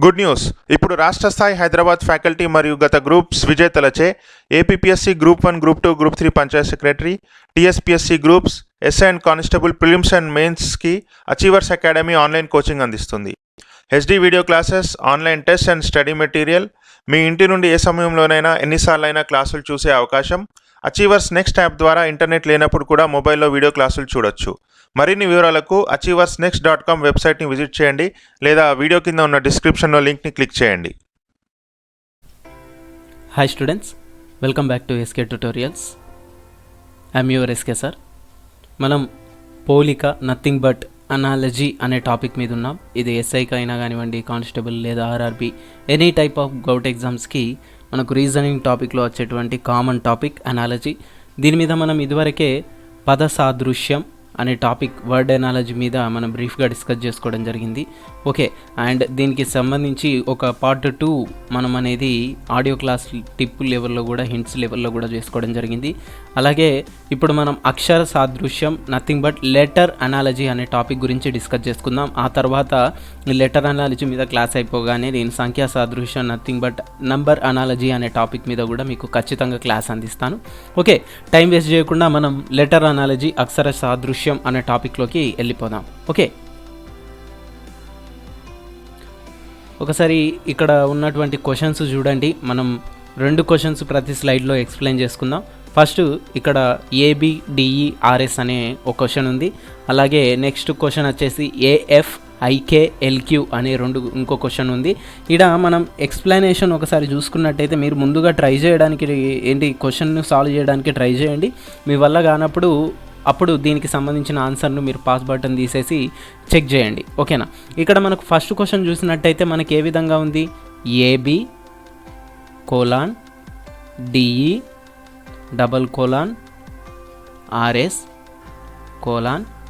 Good news! ఇప్పుడు రాష్ట్ర స్థాయి హైదరాబాద్ ఫ్యాకల్టీ మరియు గత గ్రూప్స్ విజేతలచే APPSC group 1, group 2, group 3 panchayat secretary, TSPSC groups, SI and constable prelims and మెయిన్స్కి అచీవర్స్ అకాడమీ ఆన్లైన్ కోచింగ్ అందిస్తుంది. HD video classes, online test and study material, మీ ఇంటి నుండి ఏ సమయంలోనైనా ఎన్నిసార్లైనా క్లాసులు చూసే అవకాశం, అచీవర్స్ నెక్స్ట్ యాప్ ద్వారా ఇంటర్నెట్ లేనప్పుడు కూడా మొబైల్లో వీడియో క్లాసులు చూడొచ్చు. మరిన్ని వివరాలకు achieversnext.com వెబ్సైట్ని విజిట్ చేయండి లేదా వీడియో కింద ఉన్న డిస్క్రిప్షన్లో లింక్ని క్లిక్ చేయండి. Hi students, welcome back to SK tutorials. I'm your SK sir. మనం పోలిక, నథింగ్ బట్ అనాలజీ అనే టాపిక్ మీద ఉన్నాం. ఇది ఎస్ఐకి అయినా కానివ్వండి, కానిస్టేబుల్ లేదా RRB, any type of govt ఎగ్జామ్స్కి మనకు రీజనింగ్ టాపిక్లో వచ్చేటువంటి కామన్ టాపిక్ అనాలజీ. దీని మీద మనం ఇదివరకే పద సాదృశ్యం అనే టాపిక్, వర్డ్ ఎనాలజీ మీద మనం బ్రీఫ్గా డిస్కస్ చేసుకోవడం జరిగింది. ఓకే, అండ్ దీనికి సంబంధించి ఒక పార్ట్ 2 మనం అనేది ఆడియో క్లాస్ టిప్ లెవెల్లో కూడా, హింట్స్ లెవెల్లో కూడా చేసుకోవడం జరిగింది. అలాగే ఇప్పుడు మనం అక్షర సాదృశ్యం, నథింగ్ బట్ లెటర్ అనాలజీ అనే టాపిక్ గురించి డిస్కస్ చేసుకుందాం. ఆ తర్వాత లెటర్ అనాలజీ మీద క్లాస్ అయిపోగానే నేను సంఖ్యా సాదృశ్యం, నథింగ్ బట్ నంబర్ అనాలజీ అనే టాపిక్ మీద కూడా మీకు ఖచ్చితంగా క్లాస్ అందిస్తాను. ఓకే, టైం వేస్ట్ చేయకుండా మనం లెటర్ అనాలజీ, అక్షర సాదృశ్యం అనే టాపిక్లోకి వెళ్ళిపోదాం. ఓకే, ఒకసారి ఇక్కడ ఉన్నటువంటి క్వశ్చన్స్ చూడండి. మనం 2 క్వశ్చన్స్ ప్రతి స్లైడ్లో ఎక్స్ప్లెయిన్ చేసుకుందాం. ఫస్ట్ ఇక్కడ ABDERS అనే ఒక క్వశ్చన్ ఉంది. అలాగే నెక్స్ట్ క్వశ్చన్ వచ్చేసి AFIKLQ అనే ఇంకో క్వశ్చన్ ఉంది. ఇక్కడ మనం ఎక్స్ప్లెనేషన్ ఒకసారి చూసుకున్నట్టయితే మీరు ముందుగా ట్రై చేయడానికి క్వశ్చన్ సాల్వ్ చేయడానికి ట్రై చేయండి. మీ వల్ల కానప్పుడు అప్పుడు దీనికి సంబంధించిన ఆన్సర్ను మీరు పాస్ బటన్ తీసేసి చెక్ చేయండి. ఓకేనా, ఇక్కడ మనకు ఫస్ట్ క్వశ్చన్ చూసినట్టయితే మనకి ఏ విధంగా ఉంది, AB: DE: RS: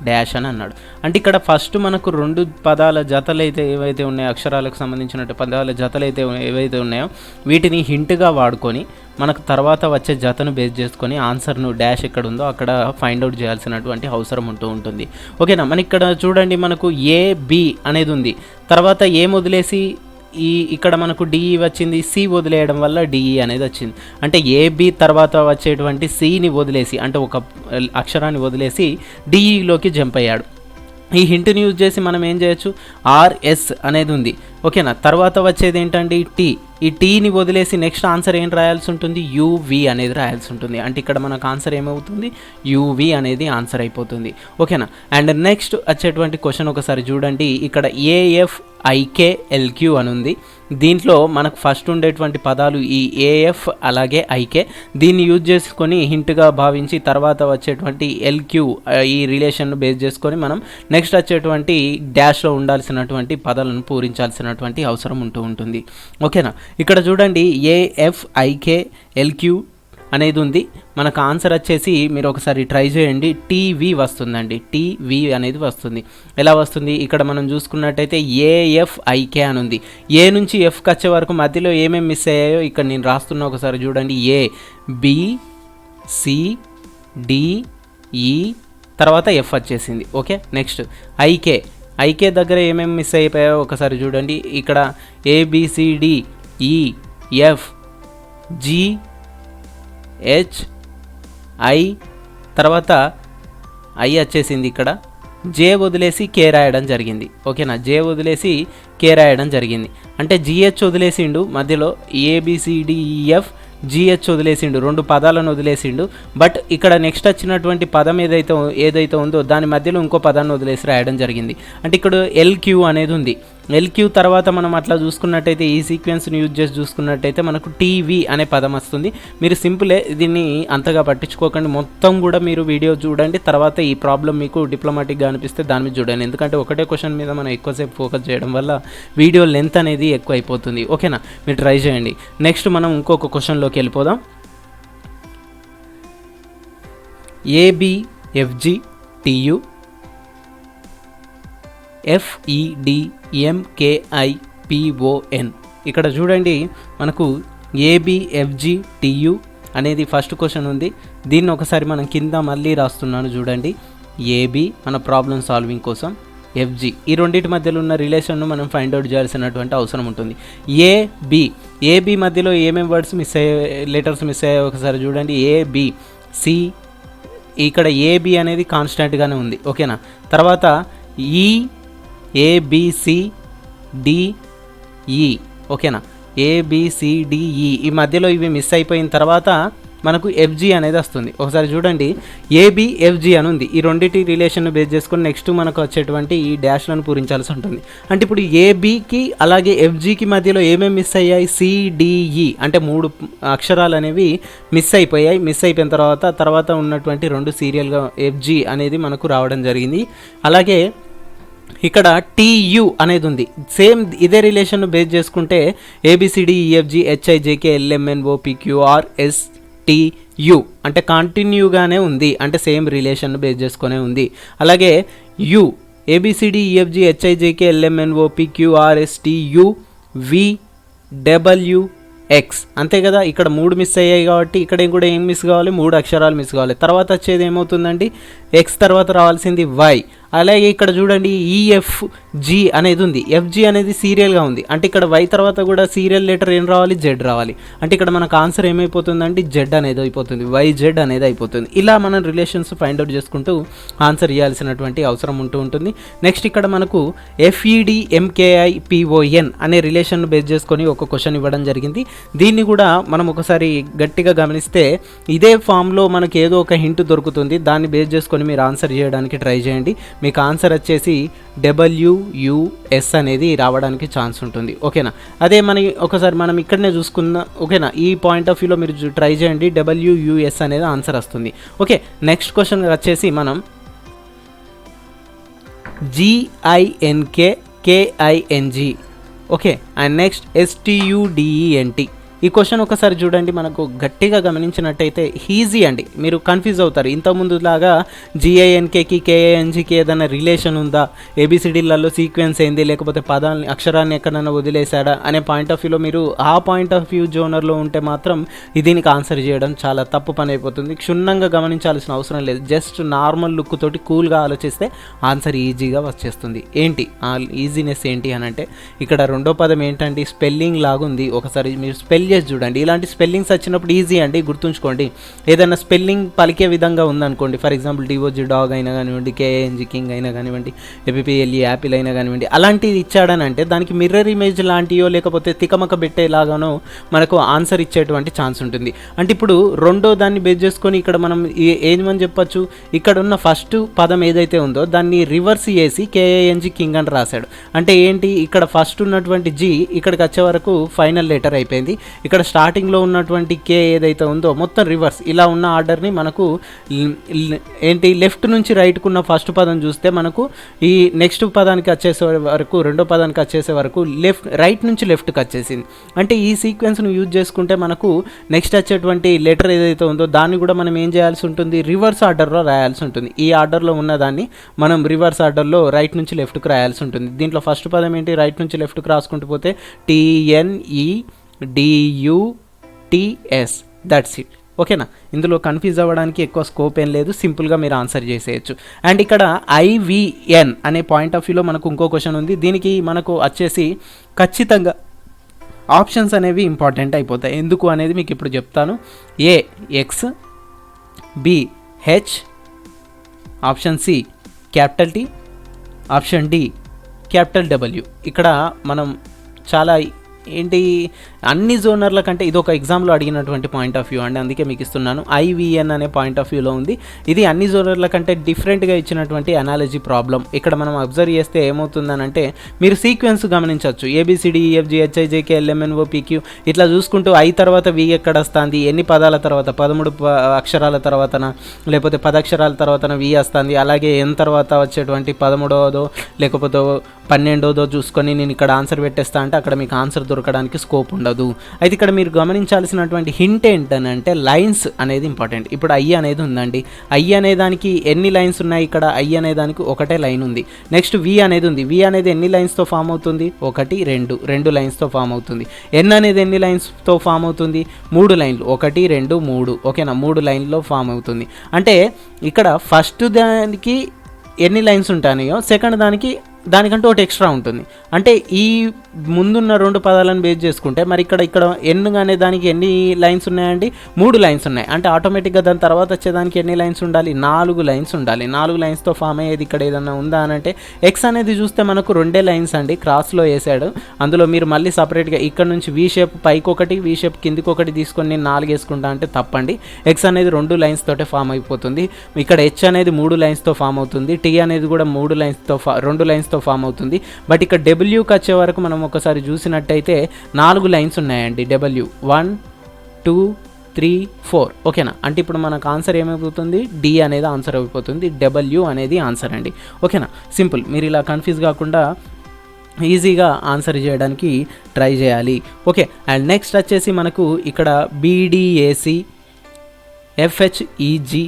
డాష్ అని అన్నాడు. అంటే ఇక్కడ ఫస్ట్ మనకు 2 పదాల జతలు అయితే ఏవైతే ఉన్నాయో, అక్షరాలకు సంబంధించిన పదాల జతలు అయితే ఏవైతే ఉన్నాయో వీటిని హింట్గా వాడుకొని మనకు తర్వాత వచ్చే జతను బేస్ చేసుకొని ఆన్సర్ను డాష్ ఎక్కడ ఉందో అక్కడ ఫైండ్ అవుట్ చేయాల్సినటువంటి అవసరం ఉంటుంది. ఓకేనా, మన ఇక్కడ చూడండి మనకు AB అనేది ఉంది. తర్వాత ఏ వదిలేసి ఇక్కడ మనకు డిఈ వచ్చింది, సి వదిలేయడం వల్ల డిఈ అనేది వచ్చింది. అంటే ఏబి తర్వాత వచ్చేటువంటి సిని వదిలేసి, అంటే ఒక అక్షరాన్ని వదిలేసి డిఈలోకి జంప్ అయ్యాడు. ఈ హింట్ని యూజ్ చేసి మనం ఏం చేయొచ్చు, ఆర్ఎస్ అనేది ఉంది. ఓకేనా, తర్వాత వచ్చేది ఏంటంటే టీ. ఈ టీని వదిలేసి నెక్స్ట్ ఆన్సర్ ఏం రాయాల్సి ఉంటుంది, యూవి అనేది రాయాల్సి ఉంటుంది. అంటే ఇక్కడ మనకు ఆన్సర్ ఏమవుతుంది, యూవి అనేది ఆన్సర్ అయిపోతుంది. ఓకేనా, అండ్ నెక్స్ట్ వచ్చేటువంటి క్వశ్చన్ ఒకసారి చూడండి. ఇక్కడ AFIKLQ అని ఉంది. దీంట్లో మనకు ఫస్ట్ ఉండేటువంటి పదాలు ఈ AF అలాగే IK. దీన్ని యూజ్ చేసుకొని హింట్గా భావించి తర్వాత వచ్చేటువంటి LQ ఈ రిలేషన్ను బేస్ చేసుకొని మనం నెక్స్ట్ వచ్చేటువంటి డాష్లో ఉండాల్సినటువంటి పదాలను పూరించాల్సినటువంటి అవసరం ఉంటుంది. ఓకేనా, ఇక్కడ చూడండి AFIKLQ అనేది ఉంది. మనకు ఆన్సర్ వచ్చేసి మీరు ఒకసారి ట్రై చేయండి, టీవీ వస్తుందండి. టీవీ అనేది వస్తుంది. ఎలా వస్తుంది, ఇక్కడ మనం చూసుకున్నట్టయితే AFIK అని ఉంది. ఏ నుంచి ఎఫ్కి వచ్చే వరకు మధ్యలో ఏమేమి మిస్ అయ్యాయో ఇక్కడ నేను రాస్తున్నా, ఒకసారి చూడండి. ABCDE తర్వాత ఎఫ్ వచ్చేసింది. ఓకే, నెక్స్ట్ ఐకే దగ్గర ఏమేమి మిస్ అయిపోయాయో ఒకసారి చూడండి. ఇక్కడ ABCDEFGHI తర్వాత ఐ వచ్చేసింది. ఇక్కడ జే వదిలేసి కే రాయడం జరిగింది. ఓకేనా, జే వదిలేసి కే రాయడం జరిగింది. అంటే GH వదిలేసిండు మధ్యలో, ABCDEF GH వదిలేసిండు, 2 పదాలను వదిలేసిండు. బట్ ఇక్కడ నెక్స్ట్ వచ్చినటువంటి పదం ఏదైతే ఉందో దాని మధ్యలో ఇంకో పదాన్ని వదిలేసి రాయడం జరిగింది. అంటే ఇక్కడ LQ అనేది ఉంది. LQ తర్వాత మనం అట్లా చూసుకున్నట్టయితే ఈ సీక్వెన్స్ని యూజ్ చేసి చూసుకున్నట్టయితే మనకు టీవీ అనే పదం వస్తుంది. మీరు సింపులే, దీన్ని అంతగా పట్టించుకోకండి, మొత్తం కూడా మీరు వీడియో చూడండి. తర్వాత ఈ ప్రాబ్లం మీకు డిప్లొమాటిక్గా అనిపిస్తే దాని మీద చూడండి. ఎందుకంటే ఒకటే క్వశ్చన్ మీద మనం ఎక్కువసేపు ఫోకస్ చేయడం వల్ల వీడియో లెంత్ అనేది ఎక్కువ అయిపోతుంది. ఓకేనా, మీరు ట్రై చేయండి. నెక్స్ట్ మనం ఇంకొక క్వశ్చన్లోకి వెళ్ళిపోదాం. ABFGTU FEDMKIPON. ఇక్కడ చూడండి మనకు ABFGTU అనేది ఫస్ట్ క్వశ్చన్ ఉంది. దీన్ని ఒకసారి మనం కింద మళ్ళీ రాస్తున్నాను చూడండి. AB మన ప్రాబ్లం సాల్వింగ్ కోసం, ఎఫ్జి, ఈ రెండింటి మధ్యలో ఉన్న రిలేషన్ను మనం ఫైండ్ అవుట్ చేయాల్సినటువంటి అవసరం ఉంటుంది. ఏబి మధ్యలో ఏమేమి వర్డ్స్ మిస్ అయ్యే, లెటర్స్ మిస్ అయ్యాయి ఒకసారి చూడండి. ఏబి, సి, ఇక్కడ ఏబి అనేది కాన్స్టెంట్గానే ఉంది, ఓకేనా. తర్వాత ఈ, ఏబిసి, డిఈ, ఓకేనా. ఏబిసిడిఈ ఈ మధ్యలో ఇవి మిస్ అయిపోయిన తర్వాత మనకు ఎఫ్జి అనేది వస్తుంది. ఒకసారి చూడండి, ఏబి ఎఫ్జి అని ఉంది. ఈ రెండింటి రిలేషన్ బేస్ చేసుకొని నెక్స్ట్ మనకు వచ్చేటువంటి ఈ డాష్లను పూరించాల్సి ఉంటుంది. అంటే ఇప్పుడు ఏబికి అలాగే ఎఫ్జికి మధ్యలో ఏమేమి మిస్ అయ్యాయి, సిడిఈ అంటే 3 అక్షరాలు అనేవి మిస్ అయిపోయాయి. మిస్ అయిపోయిన తర్వాత ఉన్నటువంటి 2 సీరియల్గా ఎఫ్జి అనేది మనకు రావడం జరిగింది. అలాగే ఇక్కడ టీయు అనేది ఉంది. సేమ్ ఇదే రిలేషన్ బేస్ చేసుకుంటే ఏబిసిడిఈఎఫ్జి హెచ్ఐజేకే ఎల్ఎంఎన్ఓ పిక్యూఆర్ ఎస్టియు అంటే కంటిన్యూగానే ఉంది, అంటే సేమ్ రిలేషన్ బేస్ చేసుకునే ఉంది. అలాగే you, ABCDEFG హెచ్ఐజేకే LMNO PQR STU విడబ్ల్యూఎక్స్ అంతే కదా. ఇక్కడ 3 మిస్ అయ్యాయి కాబట్టి ఇక్కడ కూడా ఏం మిస్ కావాలి, 3 అక్షరాలు మిస్ కావాలి. తర్వాత వచ్చేది ఏమవుతుందండి, ఎక్స్ తర్వాత రావాల్సింది వై. అలాగే ఇక్కడ చూడండి ఈఎఫ్జి అనేది ఉంది, ఎఫ్జి అనేది సీరియల్గా ఉంది, అంటే ఇక్కడ వై తర్వాత కూడా సీరియల్ లెటర్ ఏం రావాలి, జెడ్ రావాలి. అంటే ఇక్కడ మనకు ఆన్సర్ ఏమైపోతుందంటే జెడ్ అనేది అయిపోతుంది, వైజెడ్ అనేది అయిపోతుంది. ఇలా మనం రిలేషన్స్ ఫైండ్ అవుట్ చేసుకుంటూ ఆన్సర్ ఇవ్వాల్సినటువంటి అవసరం ఉంటుంది. నెక్స్ట్ ఇక్కడ మనకు FEDMKIPON అనే రిలేషన్ బేస్ చేసుకొని ఒక క్వశ్చన్ ఇవ్వడం జరిగింది. దీన్ని కూడా మనం ఒకసారి గట్టిగా గమనిస్తే ఇదే ఫామ్లో మనకి ఏదో ఒక హింట్ దొరుకుతుంది, దాన్ని బేస్ చేసుకొని మీరు ఆన్సర్ చేయడానికి ట్రై చేయండి. మీకు ఆన్సర్ వచ్చేసి WUS అనేది రావడానికి ఛాన్స్ ఉంటుంది, ఓకేనా. అదే ఒకసారి మనం ఇక్కడనే చూసుకున్న, ఓకేనా. ఈ పాయింట్ ఆఫ్ వ్యూలో మీరు ట్రై చేయండి, WUS అనేది ఆన్సర్ వస్తుంది. ఓకే, నెక్స్ట్ క్వశ్చన్ వచ్చేసి మనం GINKKING, okay, and next STUDENT. ఈ క్వశ్చన్ ఒకసారి చూడండి, మనకు గట్టిగా గమనించినట్టయితే ఈజీ అండి, మీరు కన్ఫ్యూజ్ అవుతారు. ఇంతకుముందు లాగా GINKకి KINGకి ఏదైనా రిలేషన్ ఉందా, ABCDలలో సీక్వెన్స్ ఏంది, లేకపోతే పదాన్ని అక్షరాన్ని ఎక్కడైనా వదిలేశాడా అనే పాయింట్ ఆఫ్ వ్యూలో మీరు ఆ పాయింట్ ఆఫ్ వ్యూ జోనర్లో ఉంటే మాత్రం దీనికి ఆన్సర్ చేయడం చాలా తప్పు పని అయిపోతుంది. క్షుణ్ణంగా గమనించాల్సిన అవసరం లేదు, జస్ట్ నార్మల్ లుక్ తోటి కూల్గా ఆలోచిస్తే ఆన్సర్ ఈజీగా వచ్చేస్తుంది. ఏంటి ఆ ఈజీనెస్ ఏంటి అని అంటే, ఇక్కడ రెండో పదం ఏంటంటే స్పెల్లింగ్ లాగుంది. ఒకసారి మీరు స్పెల్ చేసి చూడండి. ఇలాంటి స్పెల్లింగ్స్ వచ్చినప్పుడు ఈజీ అండి, గుర్తుంచుకోండి. ఏదైనా స్పెల్లింగ్ పలికే విధంగా ఉందనుకోండి, ఫర్ ఎగ్జాంపుల్ DOG డాగ్ అయినా కానివ్వండి, KING కింగ్ అయినా కానివ్వండి, APPLE యాపిల్ అయినా కానివ్వండి, అలాంటిది ఇచ్చాడని అంటే దానికి మిర్రర్ ఇమేజ్ లాంటియో లేకపోతే తికమక పెట్టేలాగానో మనకు ఆన్సర్ ఇచ్చేటువంటి ఛాన్స్ ఉంటుంది. అంటే ఇప్పుడు రెండో దాన్ని బేస్ చేసుకొని ఇక్కడ మనం ఏమని చెప్పచ్చు, ఇక్కడ ఉన్న ఫస్ట్ పదం ఏదైతే ఉందో దాన్ని రివర్స్ చేసి KING కింగ్ అని రాశాడు. అంటే ఏంటి, ఇక్కడ ఫస్ట్ ఉన్నటువంటి G ఇక్కడికి వచ్చే వరకు ఫైనల్ లెటర్ అయిపోయింది. ఇక్కడ స్టార్టింగ్లో ఉన్నటువంటి K ఏదైతే ఉందో మొత్తం రివర్స్. ఇలా ఉన్న ఆర్డర్ని మనకు ఏంటి, లెఫ్ట్ నుంచి రైట్కు ఉన్న ఫస్ట్ పదం చూస్తే మనకు ఈ నెక్స్ట్ పదానికి వచ్చేసే వరకు, రెండో పదానికి వచ్చేసే వరకు రైట్ నుంచి లెఫ్ట్కి వచ్చేసింది. అంటే ఈ సీక్వెన్స్ను యూజ్ చేసుకుంటే మనకు నెక్స్ట్ వచ్చేటువంటి లెటర్ ఏదైతే ఉందో దాన్ని కూడా మనం ఏం చేయాల్సి ఉంటుంది, రివర్స్ ఆర్డర్లో రాయాల్సి ఉంటుంది. ఈ ఆర్డర్లో ఉన్నదాన్ని మనం రివర్స్ ఆర్డర్లో రైట్ నుంచి లెఫ్ట్కి రాయాల్సి ఉంటుంది. దీంట్లో ఫస్ట్ పదం ఏంటి, రైట్ నుంచి లెఫ్ట్కి రాసుకుంటూ పోతే TNEDUTS, దట్స్ ఇట్, ఓకేనా. ఇందులో కన్ఫ్యూజ్ అవ్వడానికి ఎక్కువ స్కోప్ ఏం లేదు, సింపుల్గా మీరు ఆన్సర్ చేసేయచ్చు. అండ్ ఇక్కడ IVN అనే పాయింట్ ఆఫ్ వ్యూలో మనకు ఇంకో క్వశ్చన్ ఉంది. దీనికి మనకు వచ్చేసి ఖచ్చితంగా ఆప్షన్స్ అనేవి ఇంపార్టెంట్ అయిపోతాయి. ఎందుకు అనేది మీకు ఇప్పుడు చెప్తాను. A X, B H, option C capital T, option D capital W. ఇక్కడ మనం చాలా ఏంటి అన్ని జోనర్ల కంటే ఇది ఒక ఎగ్జామ్లో అడిగినటువంటి పాయింట్ ఆఫ్ వ్యూ అండి, అందుకే మీకు ఇస్తున్నాను. IVN అనే పాయింట్ ఆఫ్ వ్యూలో ఉంది. ఇది అన్ని జోనర్ల కంటే డిఫరెంట్గా ఇచ్చినటువంటి అనాలజీ ప్రాబ్లం. ఇక్కడ మనం అబ్జర్వ్ చేస్తే ఏమవుతుందని అంటే మీరు సీక్వెన్స్ గమనించవచ్చు. ABCDEFGHIJKLMNOPQ ఇట్లా చూసుకుంటూ I తర్వాత V ఎక్కడ వస్తుంది, ఎన్ని పదాల తర్వాత, 13 అక్షరాల తర్వాతన లేకపోతే 10 అక్షరాల తర్వాతన V వస్తుంది. అలాగే N తర్వాత వచ్చేటువంటి 13వదో లేకపోతే 12వదో చూసుకొని నేను ఇక్కడ ఆన్సర్ పెట్టేస్తా అంటే అక్కడ మీకు ఆన్సర్ దొరకడానికి స్కోప్ ఉండదు. అయితే ఇక్కడ మీరు గమనించాల్సినటువంటి హింట్ ఏంటనంటే లైన్స్ అనేది ఇంపార్టెంట్. ఇప్పుడు I అనేది ఉందండి, I అనే దానికి ఎన్ని లైన్స్ ఉన్నాయి, ఇక్కడ I అనే దానికి ఒకటే లైన్ ఉంది. నెక్స్ట్ V అనేది ఉంది, V అనేది ఎన్ని లైన్స్తో ఫామ్ అవుతుంది, 1 2 లైన్స్తో ఫామ్ అవుతుంది. N అనేది ఎన్ని లైన్స్తో ఫామ్ అవుతుంది, 3 లైన్లు, 1 2 3, ఓకేనా, 3 లైన్లో ఫామ్ అవుతుంది. అంటే ఇక్కడ ఫస్ట్ దానికి ఎన్ని లైన్స్ ఉంటాయో సెకండ్ దానికంటూ ఒకటి ఎక్స్ట్రా ఉంటుంది. అంటే ఈ ముందున్న 2 పదాలను బేస్ చేసుకుంటే మరి ఇక్కడ ఎన్ అనే దానికి ఎన్ని లైన్స్ ఉన్నాయండి? 3 లైన్స్ ఉన్నాయి. అంటే ఆటోమేటిక్గా దాని తర్వాత వచ్చేదానికి ఎన్ని లైన్స్ ఉండాలి? 4 లైన్స్ ఉండాలి. 4 లైన్స్తో ఫామ్ అయ్యేది ఇక్కడ ఏదన్నా ఉందా అని అంటే ఎక్స్ అనేది చూస్తే మనకు 2 లైన్స్ అండి, క్రాస్లో వేసాడు. అందులో మీరు మళ్ళీ సపరేట్గా ఇక్కడ నుంచి వీ షేప్ పైకి ఒకటి, వీ షేప్ కిందికి ఒకటి తీసుకొని నేను 4 వేసుకుంటా అంటే తప్పండి. ఎక్స్ అనేది 2 లైన్స్ తోటే ఫామ్ అయిపోతుంది. ఇక్కడ హెచ్ అనేది 3 లైన్స్తో ఫామ్ అవుతుంది. టీ అనేది కూడా 2 లైన్స్తో ఫామ్ అవుతుంది. బట్ ఇక్కడ డబ్ల్యూకి వచ్చే వరకు మనం ఒకసారి చూసినట్టయితే 4 లైన్స్ ఉన్నాయండి. డబ్ల్యూ 1 2 3 4 ఓకేనా. అంటే ఇప్పుడు మనకు ఆన్సర్ ఏమైపోతుంది? డి అనేది ఆన్సర్ అయిపోతుంది. డబ్ల్యూ అనేది ఆన్సర్ అండి. ఓకేనా, సింపుల్. మీరు ఇలా కన్ఫ్యూజ్ కాకుండా ఈజీగా ఆన్సర్ చేయడానికి ట్రై చేయాలి. ఓకే, అండ్ నెక్స్ట్ వచ్చేసి మనకు ఇక్కడ బీడిఏసి, ఎఫ్హెచ్ఈజీ,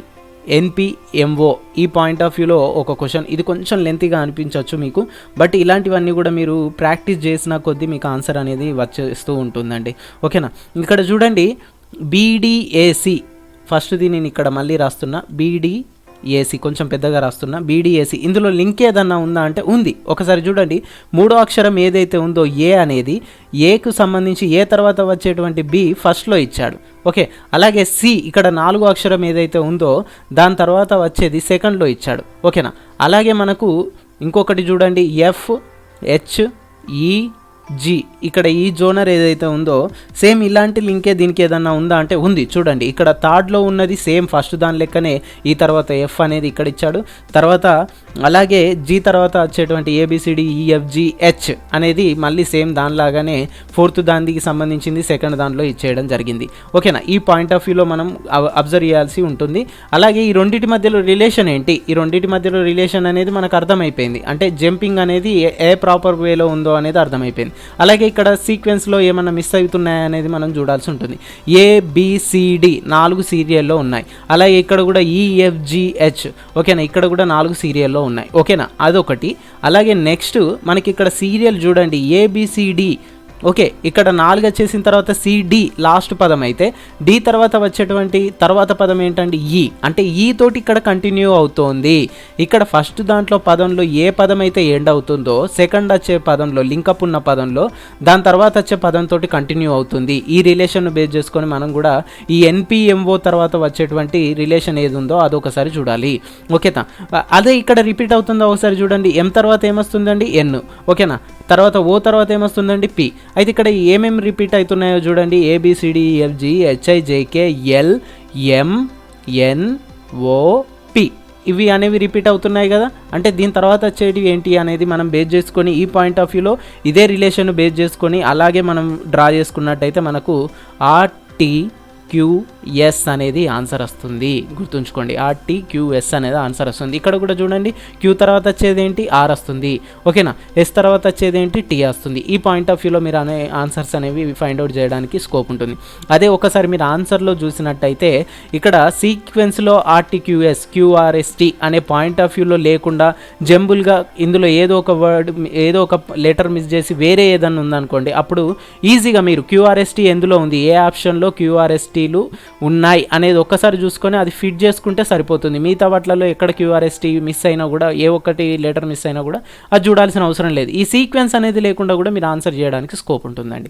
ఎన్పిఎంఓ ఈ పాయింట్ ఆఫ్ వ్యూలో ఒక క్వశ్చన్. ఇది కొంచెం లెంతీగా అనిపించవచ్చు మీకు, బట్ ఇలాంటివన్నీ కూడా మీరు ప్రాక్టీస్ చేసిన కొద్దీ మీకు ఆన్సర్ అనేది వచ్చేస్తూ ఉంటుందండి. ఓకేనా, ఇక్కడ చూడండి బీడిఏసి ఫస్ట్ది నేను ఇక్కడ మళ్ళీ రాస్తున్నా. బీడిఏసి కొంచెం పెద్దగా రాస్తున్నా. బీడిఏసి ఇందులో లింక్ ఏదన్నా ఉందా అంటే ఉంది. ఒకసారి చూడండి, 3వ అక్షరం ఏదైతే ఉందో ఏ అనేది, ఏకు సంబంధించి ఏ తర్వాత వచ్చేటువంటి బి ఫస్ట్లో ఇచ్చాడు. ఓకే, అలాగే సి ఇక్కడ 4వ అక్షరం ఏదైతే ఉందో దాని తర్వాత వచ్చేది సెకండ్లో ఇచ్చాడు. ఓకేనా, అలాగే మనకు ఇంకొకటి చూడండి ఎఫ్ హెచ్ ఈ జీ, ఇక్కడ ఈ జోనర్ ఏదైతే ఉందో సేమ్ ఇలాంటి లింకే దీనికి ఏదన్నా ఉందా అంటే ఉంది. చూడండి ఇక్కడ థర్డ్లో ఉన్నది సేమ్ ఫస్ట్ దాని లెక్కనే ఈ తర్వాత ఎఫ్ అనేది ఇక్కడ ఇచ్చాడు. తర్వాత అలాగే జీ తర్వాత వచ్చేటువంటి ABCDEFGH అనేది మళ్ళీ సేమ్ దానిలాగానే 4th దానికి సంబంధించింది సెకండ్ దానిలో ఇచ్చేయడం జరిగింది. ఓకేనా, ఈ పాయింట్ ఆఫ్ వ్యూలో మనం అబ్జర్వ్ చేయాల్సి ఉంటుంది. అలాగే ఈ రెండింటి మధ్యలో రిలేషన్ ఏంటి? ఈ రెండింటి మధ్యలో రిలేషన్ అనేది మనకు అర్థమైపోయింది. అంటే జంపింగ్ అనేది ఏ ప్రాపర్ వేలో ఉందో అనేది అర్థమైపోయింది. అలాగే ఇక్కడ సీక్వెన్స్లో ఏమైనా మిస్ అవుతున్నాయా అనేది మనం చూడాల్సి ఉంటుంది. ABCD 4 సీరియల్లో ఉన్నాయి. అలాగే ఇక్కడ కూడా EFGH ఓకేనా, ఇక్కడ కూడా 4 సీరియల్లో ఉన్నాయి. ఓకేనా, అదొకటి. అలాగే నెక్స్ట్ మనకి ఇక్కడ సీరియల్ చూడండి ABCD. ఓకే, ఇక్కడ 4 వచ్చేసిన తర్వాత సిడి లాస్ట్ పదం అయితే డి తర్వాత వచ్చేటువంటి తర్వాత పదం ఏంటంటే ఈ, అంటే ఈ తోటి ఇక్కడ కంటిన్యూ అవుతోంది. ఇక్కడ ఫస్ట్ దాంట్లో పదంలో ఏ పదం అయితే ఎండ్ అవుతుందో సెకండ్ వచ్చే పదంలో లింకప్ ఉన్న పదంలో దాని తర్వాత వచ్చే పదంతో కంటిన్యూ అవుతుంది. ఈ రిలేషన్ బేస్ చేసుకొని మనం కూడా ఈ ఎన్పిఎంఓ తర్వాత వచ్చేటువంటి రిలేషన్ ఏది ఉందో అదొకసారి చూడాలి. ఓకేనా, అదే ఇక్కడ రిపీట్ అవుతుందో ఒకసారి చూడండి. ఎం తర్వాత ఏమొస్తుందండి? ఎన్. ఓకేనా, తర్వాత ఓ తర్వాత ఏమొస్తుందండి? పి. అయితే ఇక్కడ ఏమేమి రిపీట్ అవుతున్నాయో చూడండి. ABCDEFGHIJKLMNOP ఇవి అనేవి రిపీట్ అవుతున్నాయి కదా. అంటే దీని తర్వాత వచ్చేటివి ఏంటి అనేది మనం బేస్ చేసుకొని ఈ పాయింట్ ఆఫ్ వ్యూలో ఇదే రిలేషన్ బేస్ చేసుకొని అలాగే మనం డ్రా చేసుకున్నట్టయితే మనకు RTQS అనేది ఆన్సర్ వస్తుంది. గుర్తుంచుకోండి, RTQS అనేది ఆన్సర్ వస్తుంది. ఇక్కడ కూడా చూడండి, క్యూ తర్వాత వచ్చేది ఏంటి? ఆర్ వస్తుంది. ఓకేనా, ఎస్ తర్వాత వచ్చేది ఏంటి? టీ వస్తుంది. ఈ పాయింట్ ఆఫ్ వ్యూలో మీరు అనే ఆన్సర్స్ అనేవి ఫైండ్ అవుట్ చేయడానికి స్కోప్ ఉంటుంది. అదే ఒకసారి మీరు ఆన్సర్లో చూసినట్టయితే ఇక్కడ సీక్వెన్స్లో RTQS QRST అనే పాయింట్ ఆఫ్ వ్యూలో లేకుండా జంబుల్గా ఇందులో ఏదో ఒక వర్డ్ ఏదో ఒక లెటర్ మిస్ చేసి వేరే ఏదన్నా ఉందనుకోండి, అప్పుడు ఈజీగా మీరు QRST ఎందులో ఉంది, ఏ ఆప్షన్లో QRSTలు ఉన్నాయి అనేది ఒక్కసారి చూసుకొని అది ఫిట్ చేసుకుంటే సరిపోతుంది. మిగతా వాటిలలో ఎక్కడ QRST మిస్ అయినా కూడా, ఏ ఒక్కటి లెటర్ మిస్ అయినా కూడా అది చూడాల్సిన అవసరం లేదు. ఈ సీక్వెన్స్ అనేది లేకుండా కూడా మీరు ఆన్సర్ చేయడానికి స్కోప్ ఉంటుందండి.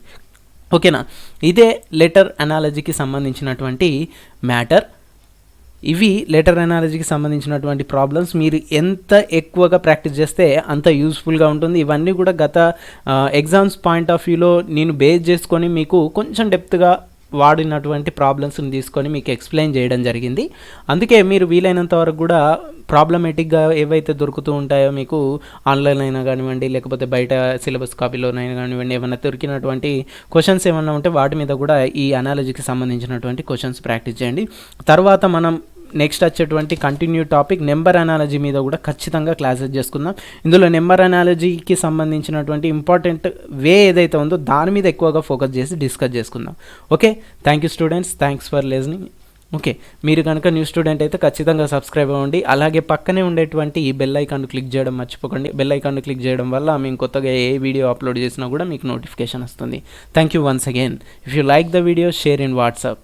ఓకేనా, ఇదే లెటర్ అనాలజీకి సంబంధించినటువంటి మ్యాటర్. ఇవి లెటర్ అనాలజీకి సంబంధించినటువంటి ప్రాబ్లమ్స్. మీరు ఎంత ఎక్కువగా ప్రాక్టీస్ చేస్తే అంత యూస్ఫుల్గా ఉంటుంది. ఇవన్నీ కూడా గత ఎగ్జామ్స్ పాయింట్ ఆఫ్ వ్యూలో నేను బేస్ చేసుకొని మీకు కొంచెం డెప్త్గా వాడినటువంటి ప్రాబ్లమ్స్ని తీసుకొని మీకు ఎక్స్ప్లెయిన్ చేయడం జరిగింది. అందుకే మీరు వీలైనంత వరకు కూడా ప్రాబ్లమేటిక్గా ఏవైతే దొరుకుతూ ఉంటాయో మీకు ఆన్లైన్ అయినా కానివ్వండి, లేకపోతే బయట సిలబస్ కాపీలోనైనా కానివ్వండి, ఏమైనా దొరికినటువంటి క్వశ్చన్స్ ఏమైనా ఉంటే వాటి మీద కూడా ఈ అనాలజీకి సంబంధించినటువంటి క్వశ్చన్స్ ప్రాక్టీస్ చేయండి. తర్వాత మనం నెక్స్ట్ వచ్చేటువంటి కంటిన్యూ టాపిక్ నెంబర్ అనాలజీ మీద కూడా ఖచ్చితంగా క్లాసెస్ చేసుకుందాం. ఇందులో నెంబర్ అనాలజీకి సంబంధించినటువంటి ఇంపార్టెంట్ వే ఏదైతే ఉందో దాని మీద ఎక్కువగా ఫోకస్ చేసి డిస్కస్ చేసుకుందాం. Okay, thank you students, thanks for listening. Okay, మీరు కనుక న్యూ స్టూడెంట్ అయితే ఖచ్చితంగా సబ్స్క్రైబ్ అవ్వండి. అలాగే పక్కనే ఉండేటువంటి ఈ బెల్ ఐకాన్ క్లిక్ చేయడం మర్చిపోకండి. బెల్ ఐకాన్ క్లిక్ చేయడం వల్ల మేము కొత్తగా ఏ వీడియో అప్లోడ్ చేసినా కూడా మీకు నోటిఫికేషన్ వస్తుంది. Thank you once again. If you like the video, share in WhatsApp.